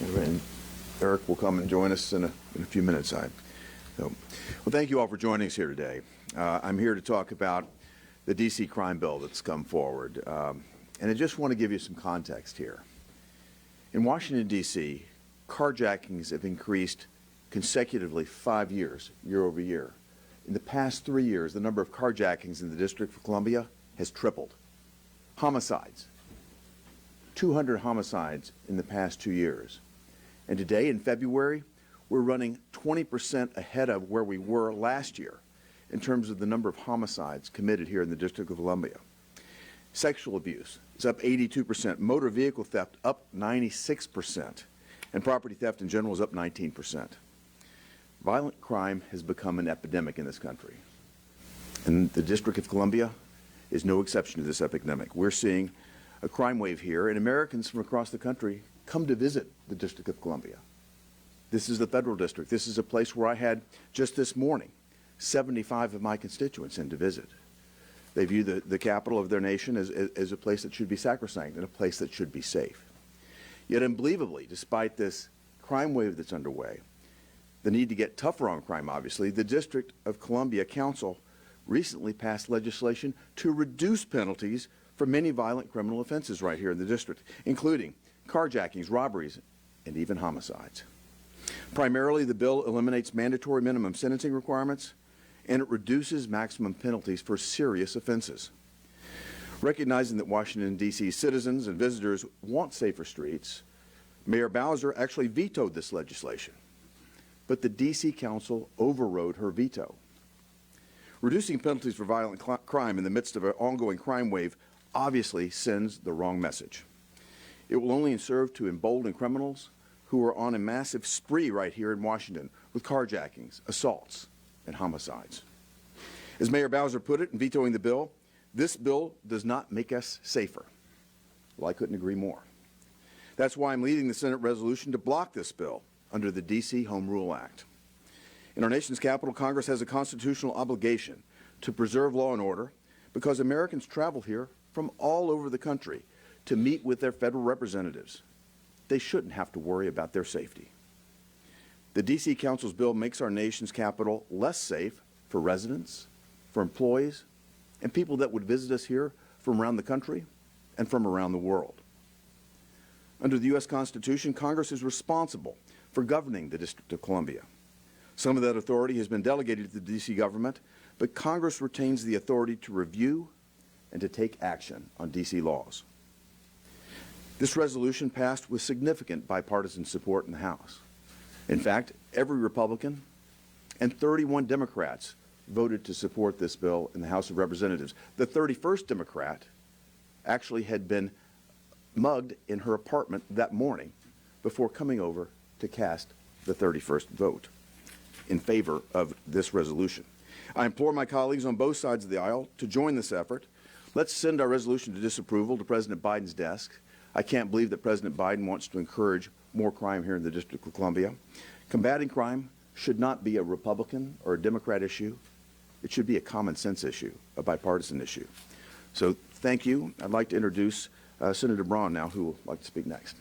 And Eric will come and join us in a few minutes. Well, thank you all for joining us here today. I'm here to talk about the D.C. crime bill that's come forward. And I just want to give you some context here. In Washington, D.C., carjackings have increased consecutively 5 years, year over year. In the past 3 years, the number of carjackings in the District of Columbia has tripled. Homicides, 200 homicides in the past 2 years. And today, in February, we're running 20% ahead of where we were last year in terms of the number of homicides committed here in the District of Columbia. Sexual abuse is up 82%, motor vehicle theft up 96%, and property theft in general is up 19%. Violent crime has become an epidemic in this country. And the District of Columbia is no exception to this epidemic. We're seeing a crime wave here, and Americans from across the country come to visit the District of Columbia. This is the federal district. This is a place where I had, just this morning, 75 of my constituents in to visit. They view the capital of their nation as a place that should be sacrosanct and a place that should be safe. Yet unbelievably, despite this crime wave that's underway, the need to get tougher on crime, obviously, the District of Columbia Council recently passed legislation to reduce penalties for many violent criminal offenses right here in the district, including carjackings, robberies, and even homicides. Primarily, the bill eliminates mandatory minimum sentencing requirements, and it reduces maximum penalties for serious offenses. Recognizing that Washington, D.C. citizens and visitors want safer streets, Mayor Bowser actually vetoed this legislation. But the D.C. Council overrode her veto. Reducing penalties for violent crime in the midst of an ongoing crime wave obviously sends the wrong message. It will only serve to embolden criminals who are on a massive spree right here in Washington with carjackings, assaults, and homicides. As Mayor Bowser put it in vetoing the bill, this bill does not make us safer. Well, I couldn't agree more. That's why I'm leading the Senate resolution to block this bill under the D.C. Home Rule Act. In our nation's capital, Congress has a constitutional obligation to preserve law and order because Americans travel here from all over the country to meet with their federal representatives. They shouldn't have to worry about their safety. The D.C. Council's bill makes our nation's capital less safe for residents, for employees, and people that would visit us here from around the country and from around the world. Under the U.S. Constitution, Congress is responsible for governing the District of Columbia. Some of that authority has been delegated to the D.C. government, but Congress retains the authority to review and to take action on D.C. laws. This resolution passed with significant bipartisan support in the House. In fact, every Republican and 31 Democrats voted to support this bill in the House of Representatives. The 31st Democrat actually had been mugged in her apartment that morning before coming over to cast the 31st vote in favor of this resolution. I implore my colleagues on both sides of the aisle to join this effort. Let's send our resolution to disapproval to President Biden's desk. I can't believe that President Biden wants to encourage more crime here in the District of Columbia. Combating crime should not be a Republican or a Democrat issue. It should be a common sense issue, a bipartisan issue. So thank you. I'd like to introduce Senator Braun now, who would like to speak next.